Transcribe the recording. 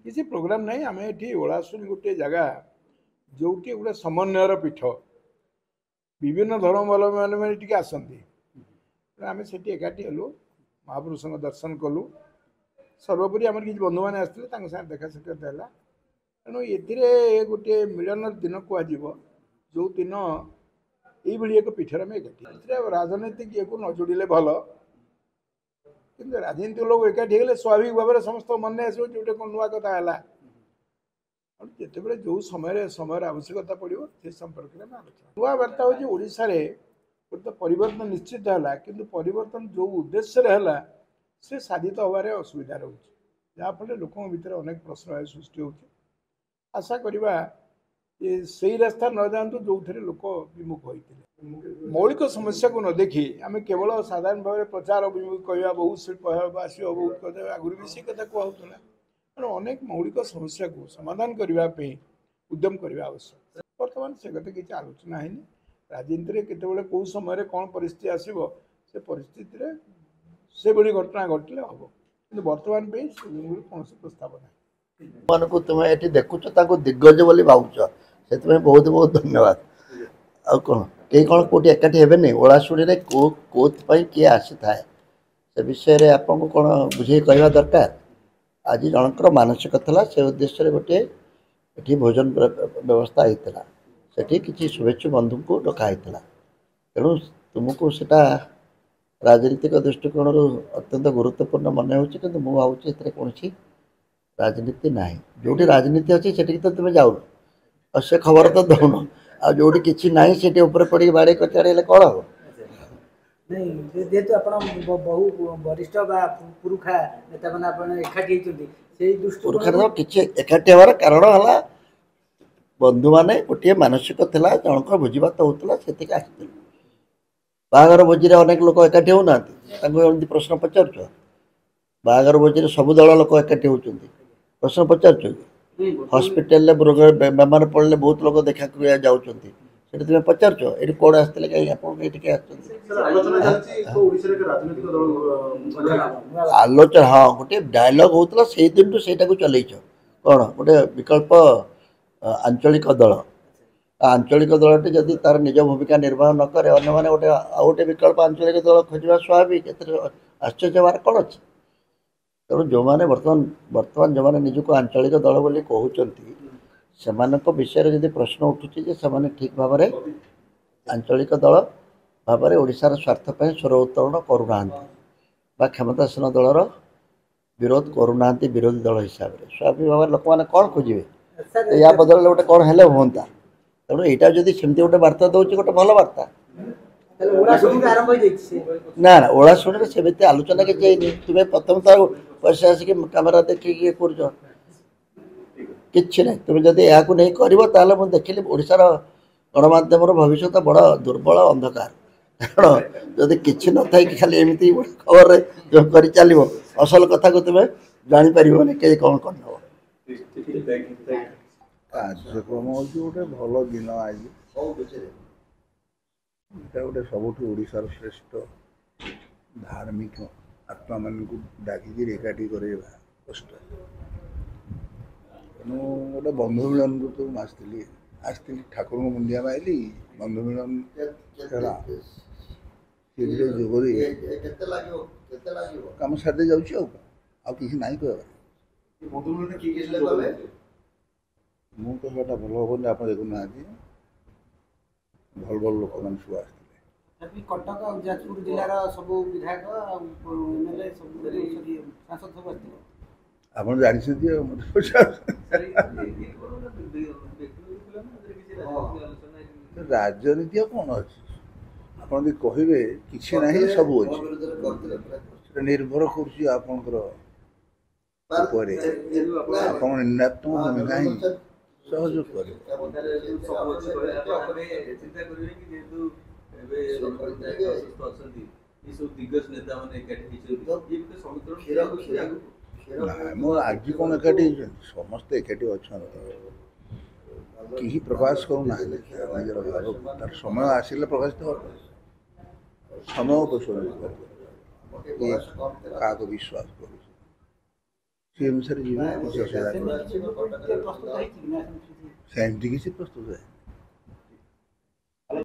किसी प्रोग्राम नहीं आम ये ओलासुनी गोटे जगह जो गोटे समन्वयर पीठ विभिन्न धर्मावलम्बी मैंने आसती आम से एकाठी हेलु महापुरुष दर्शन कलु सर्वोपरि आम किसी बंधु मैंने आसते देखा साक्षात है तेणु ये गोटे मिलन दिन कह जो दिन ये एक पीठर आम एकाठी राजनैतिक ये न जोड़े भल कि राजनीतिक लोग एकाठी गले स्वाभाविक भाव में समस्त मन आसो जो कौन नुआ कथा है जिते जो समय आवश्यकता पड़ो से संपर्क में आलोचना नुआ वार्ता हूँ ओडिशा रे गोटे परिवर्तन निश्चित है कि परिवर्तन जो उद्देश्य है से साधित हबार असुविधा रोचे जहाँफल लोकों भीतर अनेक प्रश्न सृष्टि हो आशा करवा से रास्ता न जातु जो थे लोक विमुख होते मौलिक समस्या को न देखी आम केवल साधारण भाव में प्रचार विमुख कहवा बहुत शिल्प आस बहुत आगुरी भी सी कथा कहला तेणु अनेक मौलिक समस्या को समाधान करने उद्यम करने आवश्यक बर्तमान से कथा किसी आलोचना है राजनीति में केतबेले कौ समय कौन परिस्थिति आसो से परिस्थिति से बड़ी घटना घटले हम कि बर्तमान कौन प्रस्ताव ना मान को तुम ये देखुच दिग्गज बोली भावुच से बहुत बहुत धन्यवाद आ कौन कई कौन कौटी एकाठी हेबे ओलाशुणी कौन किए आसी थाए से विषय आपको कौन बुझे कहवा दरकार आज जनकर मानसिक था से उद्देश्य गोटे ये भोजन व्यवस्था होता से किसी शुभेच्छु बंधु को डकाई तेणु तुमको सेटा राजनीतिक दृष्टिकोण अत्यंत गुरुत्वपूर्ण मन हो मुझे कौन राजनीति ना जो राजनीति अच्छी से तो तुम जाऊन और से खबर तो दौन आ जो कि ना से पड़ बाड़े कचाड़े कौन हम नहीं जेहेतु आप बहु वरिष्ठ पुरुखा नेता मैंने एकाठी पुरुखा किसी एकाठी हमार कारण है बंधु मैंने गोटे मानसिक था जनक भोजी भात होता से आस बाहागर भोजी अनेक लोक एकाठी होना प्रश्न पचार बाहागर भोजी सब दल लोक एकाठी होती प्रश्न पचार हस्पिटाल बेमार पड़े बहुत लोग देखा जाऊँच तुम पचार ये कौन आसते कहीं आलोचना हाँ गोटे डायलॉग होता से दिन से चल कौन गोटे विकल्प आंचलिक दल आंचलिक दलटी जदि तार निज भूमिका निर्वाह न करे अन्य मैंने गोटे आउ गोटे विकल्प आंचलिक दल खोजा स्वाभाविक आश्चर्य बार कौन अच्छे तेणु जो मैंने बर्तमान जो मैंने निजक आंचलिक दल बोली कहते से विषय जब प्रश्न उठुचे से ठीक भाव में आंचलिक दल भाव में ओडिशार स्वार्थपाई स्वर उत्तोलन करूना क्षमतासीन दलर विरोध करूना विरोधी दल हिसाब से स्वाभाविक भाव में लोक मैंने कौन खोजे या बदल गोटे कौन है हाँ तेणु यहाँ जब सेमती गोटे बार्ता दूसरी गोटे भल बार्ता ना ना ओलाशुणी से आलोचना किसी तुम्हें प्रथम तो पैसा आसिक कैमेरा देखिए कर ना तुम जब यह नहीं कर मुझे देखिली ओडिशार गणमाध्यम भविष्य बड़ दुर्बल अंधकार कारण जदि किसी न था कि खाली एमती खबर जो कर चलो असल कथा को तुम जापर किए कौन कर कार्यक्रम हूँ गोटे भल दिन आज गोटे सबुठ ओडिशार श्रेष्ठ धार्मिक आत्मा मान डाक एकाठी करवा कष्ट तेणु गोटे बंधु मिलन को तो आसती ठाकुर को मुंडिया माइली बंधु मिलन कम साधे जाऊँ किसी ना कह ମୁଁ କହିବାଟା ଭଲ ହେବନି ଆପଣ ଦେଖୁନା भल भल लोक मैंने सब आसते कटक जाजपुर जिलार सब विधायक एमएलए सांसद सब आसते आप जानते राजनीति कौन अच्छे आप कहे कि ना सब अच्छे निर्भर कर निर्णात्मक भूमिका ही सहयोग कर आज कौन एकाठी समस्ते एकाठी अच्छा कि प्रकाश करूना निजर भाव तार समय आसिले प्रकाशित हो समय क्या विश्वास कर ସେ ଅନୁସାରେ ଯିବେ କିଛି ଅସୁବିଧା ନାହିଁ। ସେମିତି କିଛି blueprint ପ୍ରସ୍ତୁତ ହେଇଛି କି ନା ସେମିତି କିଛି? ସେମିତି କିଛି ପ୍ରସ୍ତୁତ ନାହିଁ।